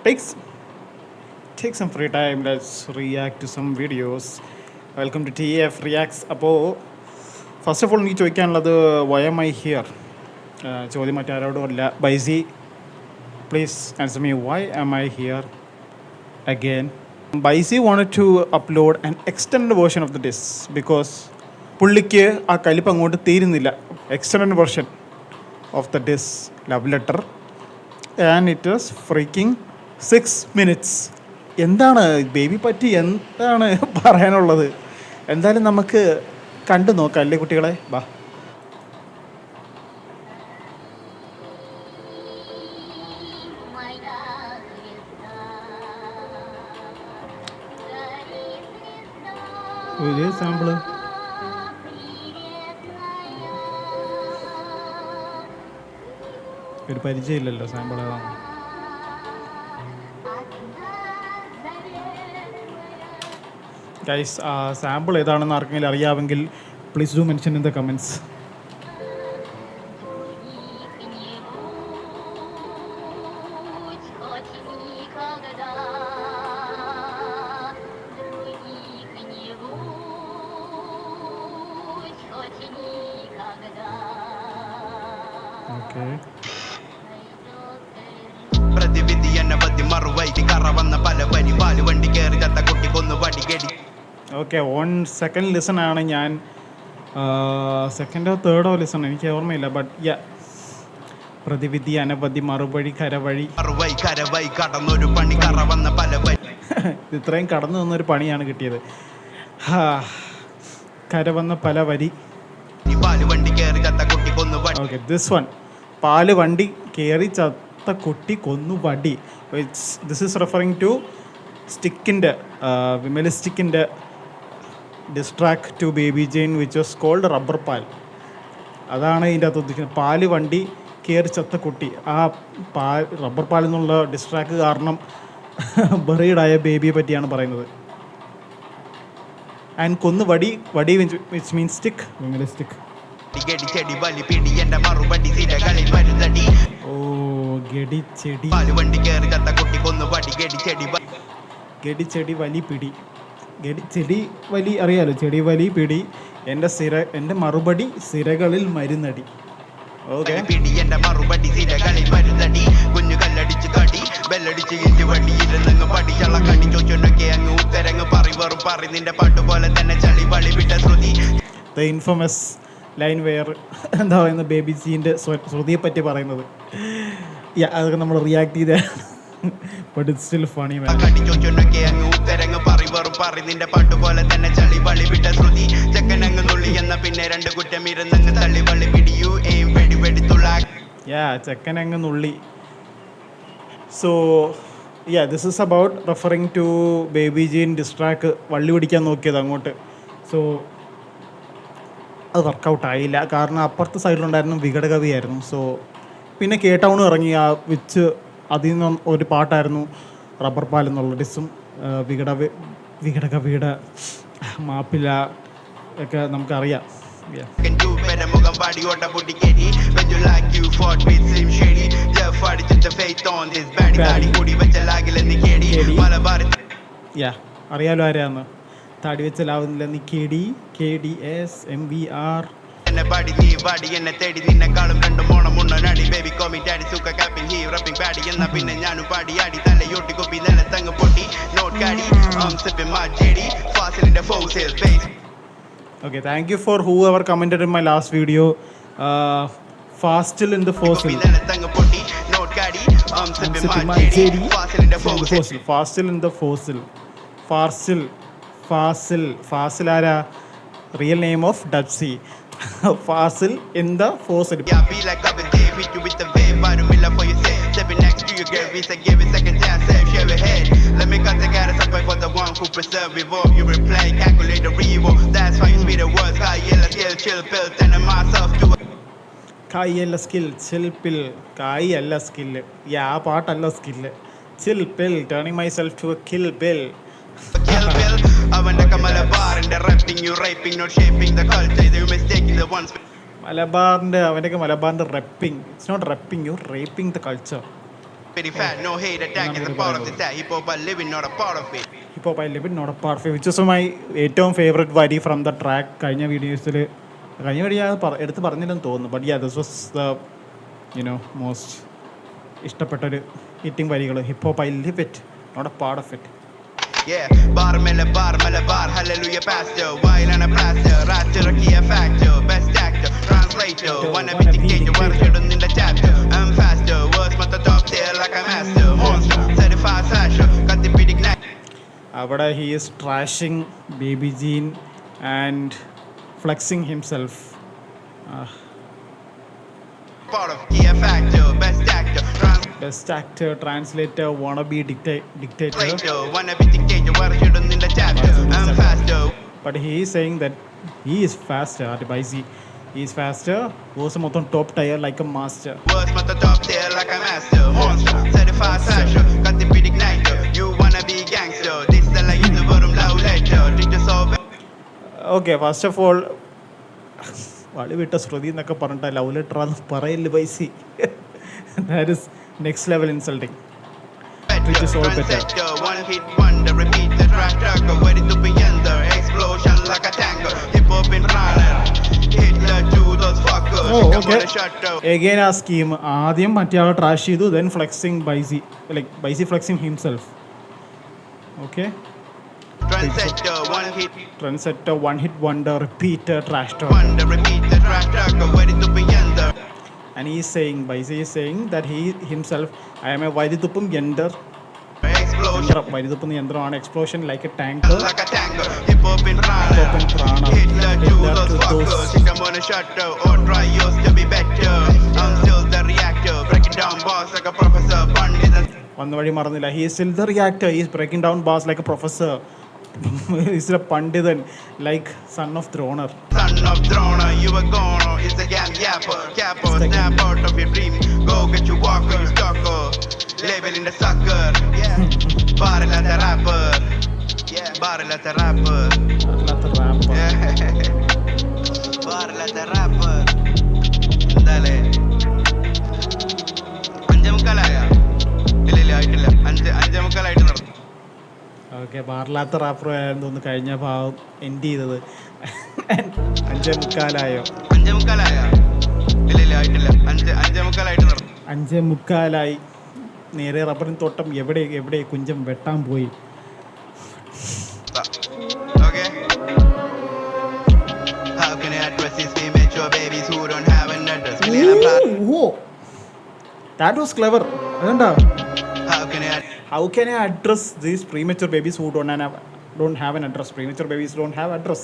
Take, take some free time. Let's react to some videos. Welcome to TF Reacts. അപ്പോൾ first of all എനിക്ക് ചോദിക്കാനുള്ളത് why am I here? ചോദ്യം മറ്റാരോടും അല്ല. Baisi, please answer me, why am I here again? Baisi wanted to upload an extended version of the disc because പുള്ളിക്ക് ആ കലിപ്പ് അങ്ങോട്ട് തീരുന്നില്ല. Extend version of the diss love letter and it was freaking 6 minutes. എന്താണ് Baby പറ്റി എന്താണ് പറയാനുള്ളത്? എന്തായാലും നമുക്ക് കണ്ടു നോക്കാം അല്ലേ കുട്ടികളെ? ബാ. ഒരു സാമ്പിള് ഒരു പരിചയമില്ലല്ലോ സാമ്പിൾ ഏതാണ്. ഗൈസ്, സാമ്പിൾ ഏതാണെന്ന് ആർക്കെങ്കിലും അറിയാമെങ്കിൽ please do mention in the comments. Okay, okay, 1 second listen ആണ് ഞാൻ. സെക്കൻഡോ തേർഡോ ലിസൺ എനിക്ക് ഓർമ്മയില്ല. ബട്ട് യാ, പ്രതിവിധി അനവധി മറുപടി കരവഴി. ഇത്രയും കടന്നു വന്നൊരു പണിയാണ് കിട്ടിയത്. കരവന്ന പല വരി. ഓക്കെ, ദിസ് വൺ, പാല് വണ്ടി കയറി ചത്ത കുട്ടി കൊന്നു വടി. ദിസ് ഈസ് റെഫറിങ് ടു സ്റ്റിക്കിൻ്റെ, വിമൽ സ്റ്റിക്കിൻ്റെ distract to Baby Jean which was called rubber പാൽ. അതാണ് ഇതിൻ്റെ അകത്ത് ഉദ്ദേശിക്കുന്നത്. പാല് വണ്ടി കയറി ചത്ത കുട്ടി. ആ റബ്ബർ പാൽ എന്നുള്ള ഡിസ്ട്രാക്ട് കാരണം ബറീഡായ ബേബിയെ പറ്റിയാണ് പറയുന്നത്. ആൻഡ് കൊന്നു വടി, വടി which means stick, Vimal stick. ഓ, ഗഡിച്ചെടി, ഗഡിച്ചെടി വലി പിടി. ചെടി വലി അറിയാലോ, ചെടി വലി പിടി. എൻ്റെ മറുപടി സിരകളിൽ മരുന്നടി. Okay, the infamous line where എന്താ പറയുന്നത്, ബേബി ജീൻ്റെ ശ്രുതിയെ പറ്റി പറയുന്നത്. അതൊക്കെ നമ്മൾ റിയാക്ട് ചെയ്ത, but it's still funny man. ചെക്കനങ്ങ് നുള്ളി. So this is about referring to Baby Jean distract വള്ളി പിടിക്കാൻ നോക്കിയത് അങ്ങോട്ട്. സോ അത് വർക്കൗട്ട് ആയില്ല, കാരണം അപ്പുറത്തെ സൈഡിലുണ്ടായിരുന്നു വികടകവിയായിരുന്നു. സോ പിന്നെ കേട്ടൗൺ ഇറങ്ങി, ആ വിച്ച് അതിൽ നിന്ന് ഒരു പാട്ടായിരുന്നു റബ്ബർ പാൽ എന്നുള്ള ഡിസ്സും വികടകവിയുടെ മാപ്പില ഒക്കെ നമുക്കറിയാം. അറിയാലോ ആരാന്ന്, താടി വെച്ചലാവുന്നില്ല നീ KD KDS MVR. Okay, thank you for whoever commented in my last video. Fastil in the fossil. Fastil in the fossil. Fasil ആരാ? Real name of Dabzee. Fasil in the fossil. കായല്ല സ്കിൽ, ചിൽ പിൽ. കായല്ല skill, ആ പാട്ടല്ല skill. Chill pill, turning myself to a kill bill. മലബാറിൻ്റെ അവൻ്റെയൊക്കെ മലബാറിൻ്റെ repping. It's not repping, you raping the culture. Pretty fat, no hate attack is a part of the attack. Hip hop by living, not a part of it. ഇപ്പോൾ I live in not a part which is my ഏറ്റവും favourite വരി from the track. കഴിഞ്ഞ വീഡിയോസിൽ ഞാൻ എടുത്ത് പറഞ്ഞില്ലെന്ന് തോന്നുന്നു. But ya this was the most ഇഷ്ടപ്പെട്ടൊരു ഹിറ്റിംഗ് വരികൾ. Hip hop I live it not a part of it. Yeah, bar, hallelujah, pastor, while and a plaster, rapture, a key factor, best actor, translator, wanna be dictator, work in the chapter, I'm faster, words, but the top tier like a master, monster, certified slasher, got the beat ignite. അവിടെ he is trashing Baby Jean and flexing himself. Part of key factor, best actor, best actor, translator, wanna be dictator. wanna be dictator, work in the chapter, I'm faster. But he is saying that he is faster. Advice, he is faster. Words mottham top tier like a master. Words but the top tier like a master, monster, certified slasher, got the beat igniter. You wanna be gangster, this the like the bottom love letter, think the so. Okay, first of all, വളി വിട്ട ശ്രുതി എന്നൊക്കെ പറഞ്ഞിട്ട് love letter ആണെന്ന് പറയല്ലേ Baisi. That is next level insulting. Which is all better. One hit wonder, repeat the track, ready to be under, explosion like a tanker, hip hop in runner, Hitler to those fuckers. Oh, okay. Again ആ scheme ആദ്യം മറ്റേ ആളെ trash ചെയ്തു, then flexing ബൈസി, like ബൈസി flexing himself. Okay. Trendsetter, one hit wonder, repeater, trash talk. Wonder, repeat the track, ready to be under. And he is saying, Baisi is saying that he himself, I am a Vaiditupum yender. Vaiditupum yendram, explosion like a tanker. Like a tanker, hip hop in prana. Hitler to those fuckers. Come on a shutter or try yours to be better. I'm still the reactor, breaking down bars like a professor. One word marandilla. He is still the reactor. He is breaking down bars like a professor. He's a Pandithan, like son of Droner. Son of Droner, you were gone. It's a yapper, capper, snap out of your dream. Go get your walker, stalker, label in the sucker. Yeah, barrel at the rapper. Yeah, barrel at the rapper. Barrel at the rapper. Dale. അഞ്ചേ മുക്കാലായ ഇല്ല ആയിട്ടില്ല. അഞ്ചേ മുക്കാലായിട്ട് നടന്നു. Okay, ബാറില്ലാത്ത wrapper ആയിരുന്നു തോന്നുന്നു കഴിഞ്ഞ ഭാഗം end ചെയ്തത്. 5:45 ആയിട്ടില്ല. 5:45 നടന്നു. 5:45 നേരെ റബ്ബറിൻ തോട്ടം എവിടെ കുഞ്ചം വെട്ടാൻ പോയി. Okay. How can I address these premature babies who don't have an address? That was clever. അതെന്താ? How can I address these premature babies who don't have an address? Premature babies don't have address.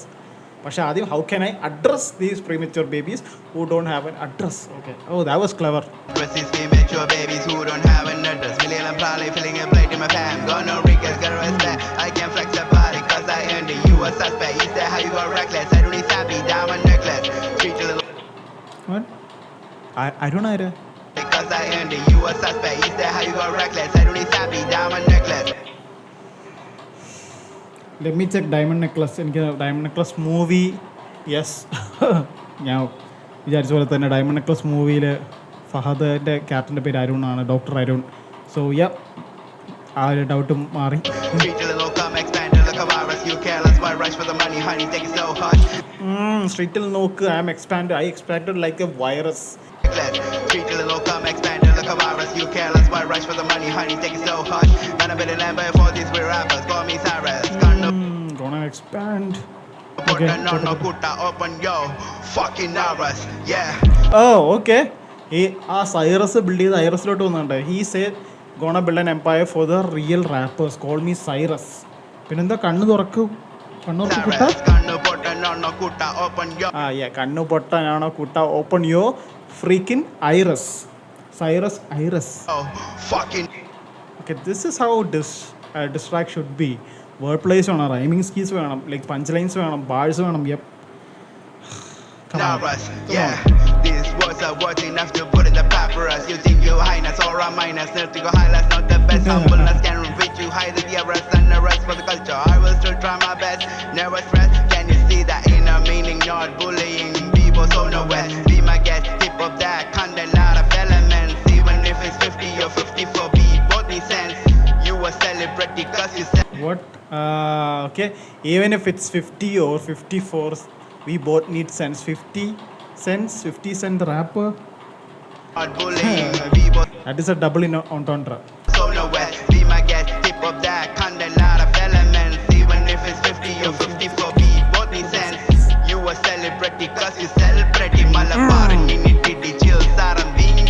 പക്ഷേ ആദ്യം how can I address these premature babies who don't have an address? Okay. Oh, that was clever. Address these premature babies who don't have an address. Million I'm probably feeling a plate in my fam. Got no records, got respect. I can flex the body cause I earned it. You a suspect. You said how you got reckless. I don't need sappy, diamond necklace. Treat you little. What? I don't know. Because I earned it, you a suspect. You said how you got reckless. I don't need sappy, diamond necklace. Let me check Diamond Necklace. എനിക്ക് Diamond Necklace movie yes ഞാൻ വിചാരിച്ച പോലെ തന്നെ Diamond Necklace മൂവിയിൽ ഫഹദിൻ്റെ ക്യാപ്റ്റൻ്റെ പേര് അരുണാണ്, doctor Arun. So yeah ആ ഒരു ഡൗട്ടും മാറി. സ്ട്രീറ്റിൽ നോക്ക് I expand like A virus. You careless, why rush for the money, honey, take it so hush. Gonna be the number for these weird rappers, call me Cyrus. Gonna expand. Okay. No kuta, open yo, fucking Cyrus, yeah. Oh, okay. ആ Cyrus build ചെയ്ത് ഐറസിലോട്ട് വന്നിട്ടുണ്ട്. He say gonna build an empire for the real rappers, call me Cyrus. പിന്നെന്താ കണ്ണു തുറക്കും കുട്ട. കണ്ണു പൊട്ടാനാണോ കുട്ട, open yo freakin Iris. Cyrus Iris. Oh, fucking. Okay, this is how diss track should be. Word plays വേണം, rhyming schemes വേണം, like punchlines വേണം, bars വേണം. Yep. Come on. Yeah. These words are worth enough to put in the papyrus. You think you highness or a minus, nothing go highlights, not the best. Humbleness can reach you higher than the rest and the rest for the culture. I will still try my best, never stress. Can you see that inner meaning? Not bullying people, so nowhere. Be my guest, tip of that content, lot of elements. Even if it's 50 or 50 for being Okay, even if it's 50 or 54, we both need cents. 50 cents, 50 cent rapper. Hard bullying, we both That is a double in entendre. so nowhere. Be my guest, tip of that, conda lot of elements. Even if it's 50 or 54, we both need sense. You a celebrity cause you sell pretty. Malabar, nitty chill, saram, being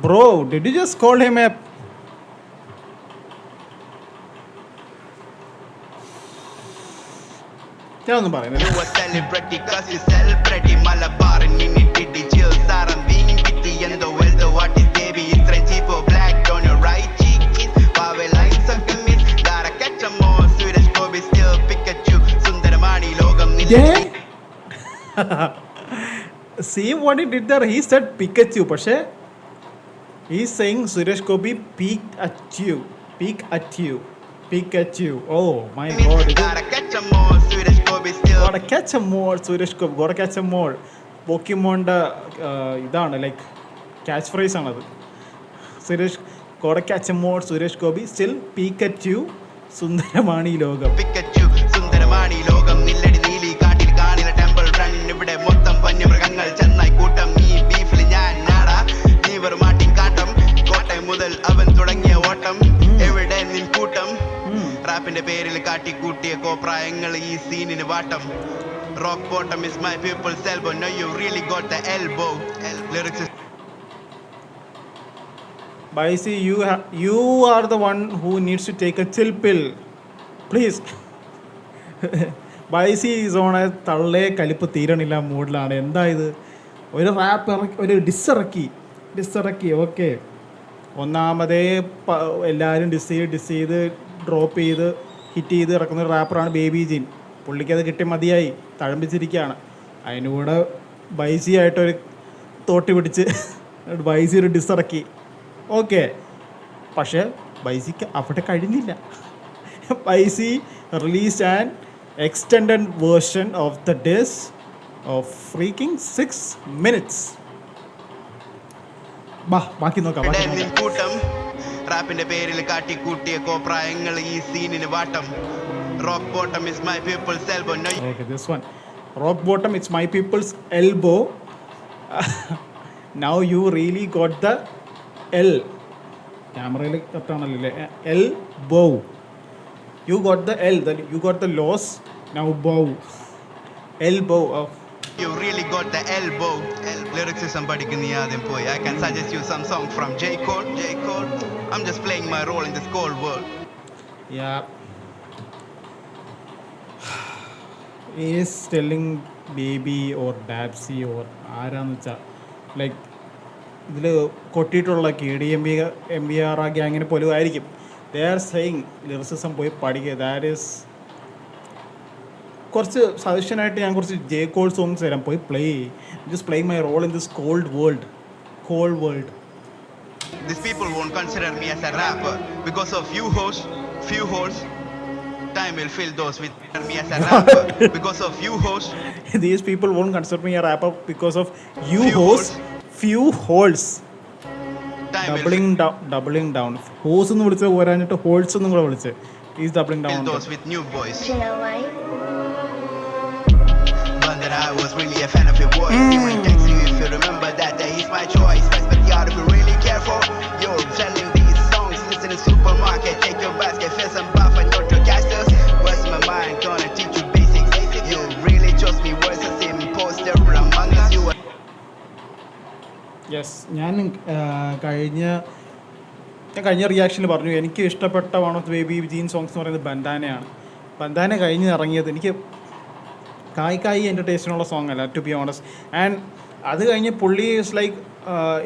Bro, did you just call him a... ഞാനൊന്നും പറയുന്നില്ല. You a celebrity cause you sell pretty. Malabar, nitty chill, saram, being bitty. And the wealth, what is baby? It's red cheap or black on your right cheek. Is Pave lines of the miss. Gotta catch 'em all. Swedish Bobby still Pikachu. Sundaramani logam nilli. See what he did there? He said Pikachu, പക്ഷേ he's saying Suresh Gopi peeked at you. Peek at you. Peek at you. Oh my god. Gotta catch 'em all. Swedish Bobby still Gotta catch a more, Suresh Gopi. Gotta catch a more. പോക്കിമോണിൻ്റെ ഇതാണ് like catch phrase ആണത്. Suresh gotta catch a more, Suresh Gopi still peek at you. സുന്ദരമാണ് ഈ ലോകം. Pikachu, സുന്ദരമാണ് ഈ ലോകം. നില്ലടി നീലി കാട്ടിൽ കാണില temple run. ഇവിടെ മൊത്തം വന്യമൃഗങ്ങൾ ചെന്നായി കൂട്ടം. ഈ ബീഫിൽ ഞാൻ നാടാ, നീ വെറും മാട്ടിൻ കാട്ടം. കോട്ടയം മുതൽ അവൻ തുടങ്ങിയ ഓട്ടം. എവിടെ നിൻ കൂട്ടം? റാപ്പിന്റെ പേരിൽ കാട്ടിക്കൂട്ടിയ കോപ്രായങ്ങൾ ഈ സീനിന് വാട്ടം. Rock bottom is my people's elbow. Now you really got the elbow. Lyrics is Baisi, you are the one who needs to take a chill pill. Please. ബൈസി സോണെ തള്ളേ കലിപ്പ് തീരണില്ല മൂഡിലാണ്. എന്താ ഇത്? ഒരു റാപ്പ് ഇറക്കി, ഒരു ഡിസ്സിറക്കി. ഓക്കെ, ഒന്നാമതേ എല്ലാവരും ഡിസ് ചെയ്ത് ഡ്രോപ്പ് ചെയ്ത് ഹിറ്റ് ചെയ്ത് ഇറക്കുന്ന ഒരു റാപ്പറാണ് ബേബി ജീൻ. പുള്ളിക്കത് കിട്ടി മതിയായി, തഴമ്പിച്ചിരിക്കുകയാണ്. അതിൻ്റെ കൂടെ ബൈസി ആയിട്ടൊരു തോട്ടി പിടിച്ച് ബൈസി ഒരു ഡിസ്സിറക്കി. ഓക്കെ, പക്ഷേ ബൈസിക്ക് അവിടെ കഴിഞ്ഞില്ല. Baisi release and extended version of the diss of freaking 6 minutes. ബാക്കി നോക്കാം. കൂട്ടം റാപ്പിന്റെ പേരിൽ കാട്ടിക്കൂട്ടിയ കോപ്രായങ്ങൾ ഈ സീനിന് വാട്ടം. Rock bottom is my people's elbow. No, Okay, this one. Rock bottom, it's my people's elbow. Now you really got the L. ക്യാമറയിൽ കറക്റ്റാണല്ലോ. elbow. You got the L, you got the loss, now bow. Elbow. Oh. you really got the elbow. Lyricism പഠിക്കുന്ന നീ ആദ്യം പോയി. I can suggest you some song from J. Cole. I'm just playing my role in this cold world. Yeah. He is telling baby or Dabsy or ആരാന്ന് വെച്ചാൽ like ഇതിൽ കൊട്ടിയിട്ടുള്ള KDMB ആ ഗ്യാങ്ങിനെ പോലും ആയിരിക്കും. They are saying ലിറിസിസം പോയി പഠിക്കുക. That is കുറച്ച് സജഷനായിട്ട് ഞാൻ കുറച്ച് ജെ കോൾ സോങ്സ് തരാം, പോയി play. Just playing my role in this cold world. These people won't consider me as a rapper because of few hoes. Time will fill those with me as a rapper because of few hoes. These people won't consider me a rapper because of few holes. Doubling down. ഹോസ് എന്ന് വിളിച്ച് പോരാഞ്ഞിട്ട് holes എന്നും കൂടെ വിളിച്ച് is doubling down. Those with new boys. But that I was really a fan of your voice. Even text you if you remember that he's my choice. Respect the art if you really care for. You're selling these songs, listen in supermarket. Take your basket, fill some buff and not your casters. Where's my mind? Gonna teach you basics. You really trust me, words the same imposter among us. You yes, ഞാൻ കഴിഞ്ഞ റിയാക്ഷനിൽ പറഞ്ഞു എനിക്ക് ഇഷ്ടപ്പെട്ട one of the Baby Jean songs എന്ന് പറയുന്നത് ബന്ധാനയാണ്. ബന്ധാന കഴിഞ്ഞ് ഇറങ്ങിയത് എനിക്ക് കായ് എൻ്റെ ടേസ്റ്റിനുള്ള സോങ് അല്ല, ടു ബി ഓണസ്റ്റ്. ആൻഡ് അത് കഴിഞ്ഞ് പുള്ളി ഈസ് ലൈക്ക്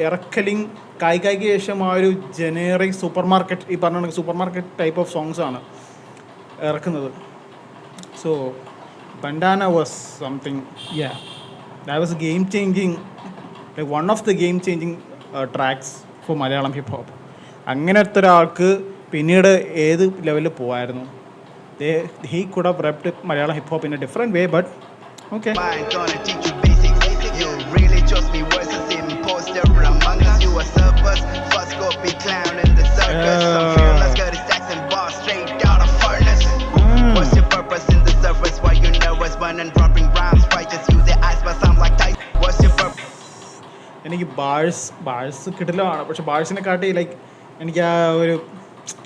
ഇറക്കലിങ് കായ്ക്ക് ശേഷം ആ ഒരു ജനറിക് സൂപ്പർ മാർക്കറ്റ്, ഈ പറഞ്ഞ സൂപ്പർ മാർക്കറ്റ് ടൈപ്പ് ഓഫ് സോങ്സാണ് ഇറക്കുന്നത്. സോ ബന്ധാന was something, that was game changing, like one of the game changing tracks for Malayalam hip hop. അങ്ങനത്തെ ഒരാൾക്ക് പിന്നീട് ഏത് ലെവലിൽ പോവായിരുന്നു. He could have rapped Malayalam hip hop in a different way, but okay. gonna teach you basics. You really trust me, words the same imposter among us. You a surplus, first copy clown in the circus. Some fearless got his stacks and bars കിടിലമാണ്. പക്ഷെ ബാഴ്സിനെ കാട്ടി like എനിക്ക് ആ ഒരു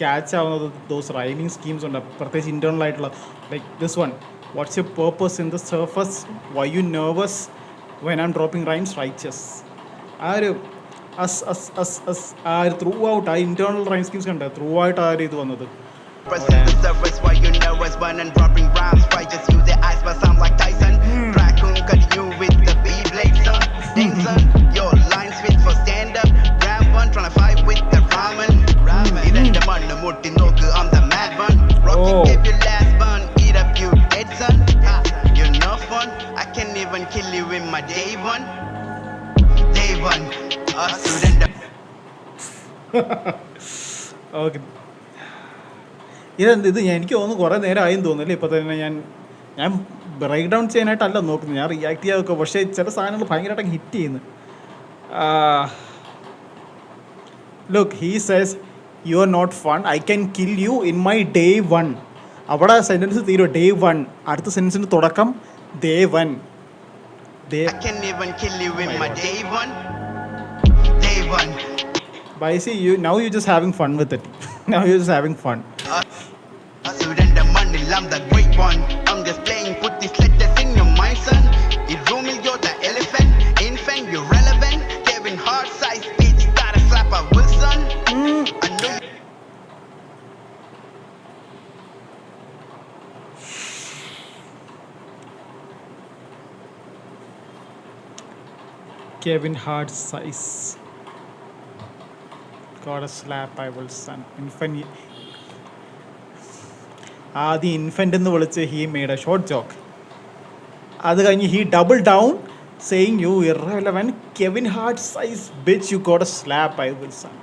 catch ആവുന്നത് those rhyming schemes ഉണ്ട്, പ്രത്യേകിച്ച് ഇൻറ്റേർണൽ ആയിട്ടുള്ള like this one, what's your purpose in the surface, why you nervous when am dropping rhymes riches. ആ ഒരു ആ ഒരു ത്രൂ ഔട്ട് ആ ഇൻറ്റേർണൽ റൈം സ്കീംസ് ഉണ്ട്, ത്രൂ ആയിട്ട് ആ ഒരു ഇത് വന്നത്. Pressing the surface while you nervous, when and dropping rhymes. Righteous use their eyes but sound like Tyson. Raccoon cut you with the B-blade, son. Dang, son, your lines fit for stand up. Grab one, tryna fight with the ramen. Eat in the money, mutti noku, I'm the mad one. Rocky gave you last bun, eat up you dead, son. You're no fun, I can even kill you in my day one. Day one, a student. Okay, ഇത് എനിക്ക് തോന്നുന്നു കുറേ നേരം ആയെന്ന് തോന്നുന്നില്ല. ഇപ്പോൾ തന്നെ ഞാൻ ബ്രേക്ക് ഡൗൺ ചെയ്യാനായിട്ടല്ല നോക്കുന്നത്, ഞാൻ റിയാക്ട് ചെയ്യാൻ നോക്കുക. പക്ഷേ ചില സാധനങ്ങൾ ഭയങ്കരമായിട്ട് ഹിറ്റ് ചെയ്യുന്നു. Look, he says you are not fun, I can kill you in my day one. അവിടെ സെൻറ്റൻസ് തീരുമോ? Day one. അടുത്ത സെൻറ്റൻസിൻ്റെ തുടക്കം day one. I can even kill you in my day one. Day one. But I see now you're just having fun with it. Now you're just having fun. Student the money, I'm the great one. I'm just playing, put these letters in your mind, son. Irumi, you're the elephant. Infant, you're relevant. Kevin Hart size bitch, gotta slap a Wilson. I know you. Kevin Hart size. Gotta slap I will son. Infant. The infant എന്ന് വിളിച്ച് he made a short joke. അത് കഴിഞ്ഞ് he doubled down saying you irrelevant Kevin Hart size bitch, you gotta slap I will son.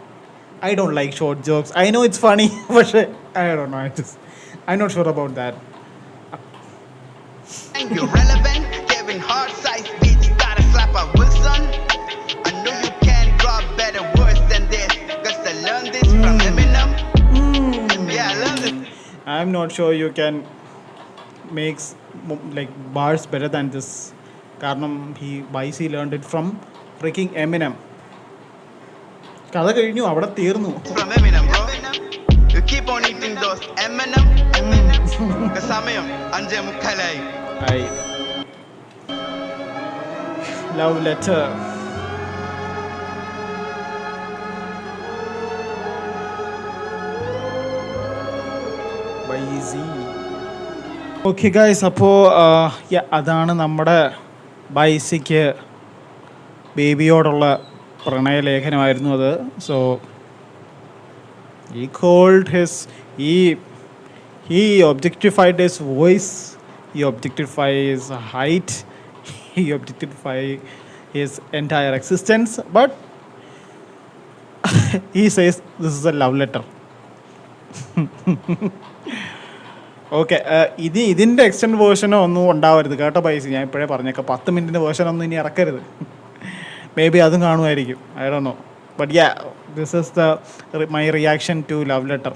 I don't like short jokes. I know it's funny, but I don't know. I'm not sure about that. You're relevant. Kevin Hart size bitch, gotta slap a Wilson. I know you can drop better words than this, cause I learned this from Eminem. Yeah, I learned this. I'm not sure you can make like bars better than this. കാരണം he learned it from freaking Eminem. കഥ കഴിഞ്ഞു, അവിടെ തീർന്നു. From Eminem, bro. You keep on eating those Eminem. സമയം 5:30. I love letter. Okay guys, അപ്പോൾ അതാണ് നമ്മുടെ ബൈസിക്ക് ബേബിയോടുള്ള പ്രണയലേഖനമായിരുന്നു അത്. So he called he objectified his voice, he objectified his height, he objectified his entire existence, but he says this is a love letter. Okay, ഇതിൻ്റെ extend വേർഷനോ ഒന്നും ഉണ്ടാവരുത് കേട്ടോ പൈസ, ഞാൻ ഇപ്പോഴേ പറഞ്ഞേക്കാം. 10 മിനിറ്റിൻ്റെ വേർഷനൊന്നും ഇനി ഇറക്കരുത്. മേ ബി അതും കാണുമായിരിക്കും, I don't know. But ya, this is my reaction to love letter.